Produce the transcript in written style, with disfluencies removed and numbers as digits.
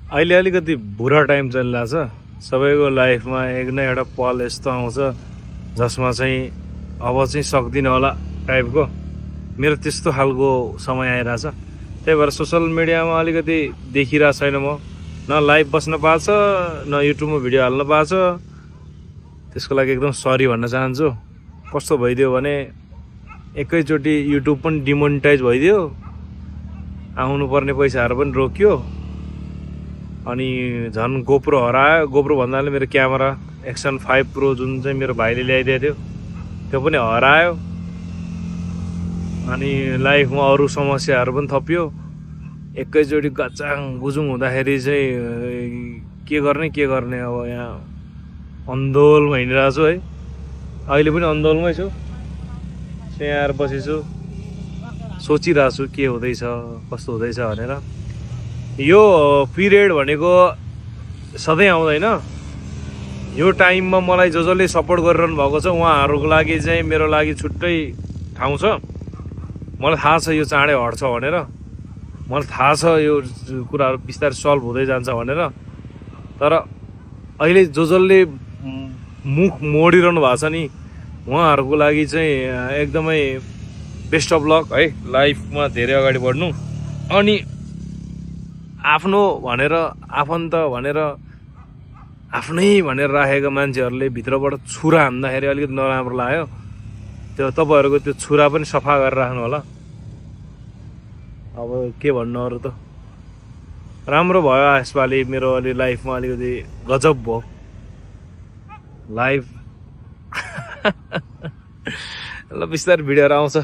अहिले अलिकति बुरा टाइम चलिरहेछ सबैको लाइफमा एक न एउटा पल यस्तो आउँछ जसमा चाहिँ अब चाहिँ सक्दिनँ होला टाइपको मेरो त्यस्तो खालको समय आइरहेछ। त्यही भएर सोसल मिडियामा अलिकति देखिरहेको छैन म, न लाइभ बस्न पाएको छ न युट्युबमा भिडियो हाल्न पाएको छ। त्यसको लागि एकदम सरी भन्न चाहन्छु। कस्तो भइदियो भने एकैचोटि युट्युब पनि डिमोनिटाइज भइदियो, आउनुपर्ने पैसाहरू पनि रोकियो, अनि झन् गोप्रो हरायो। गोप्रो भन्नाले मेरो क्यामेरा एक्सन 5 प्रो जुन चाहिँ मेरो भाइले ल्याइदिएको थियो त्यो पनि हरायो। अनि लाइफमा अरू समस्याहरू पनि थपियो। एकैचोटि गचाङ गुजुङ हुँदाखेरि चाहिँ के गर्ने अब यहाँ अन्धोलमा हिँडिरहेको छु है। अहिले पनि अन्धोलमै छु, त्यहाँ आएर बसेछु, सोचिरहेको छु के हुँदैछ कस्तो हुँदैछ भनेर। यो पिरियड भनेको सधैँ आउँदैन। यो टाइममा मलाई जसले सपोर्ट गरिरहनु भएको छ उहाँहरूको लागि चाहिँ मेरो लागि छुट्टै ठाउँ छ। मलाई थाहा छ यो चाँडै हट्छ भनेर, मलाई थाहा छ यो कुराहरू बिस्तारै सल्भ हुँदै जान्छ भनेर। तर अहिले जसले मुख मोडिरहनु भएको छ नि उहाँहरूको लागि चाहिँ एकदमै बेस्ट अफ लक है। लाइफमा धेरै अगाडि बढ्नु, अनि आफ्नो भनेर आफन्त भनेर आफ्नै भनेर राखेको मान्छेहरूले भित्रबाट छुरा हान्दाखेरि अलिकति नराम्रो लाग्यो। त्यो तपाईँहरूको त्यो छुरा पनि सफा गरेर राख्नु होला। अब के भन्नु, अरू त राम्रो भयो यसपालि मेरो अलि लाइफमा अलिकति गजब भयो लाइफ। ल बिस्तारै भिडियोहरू आउँछ।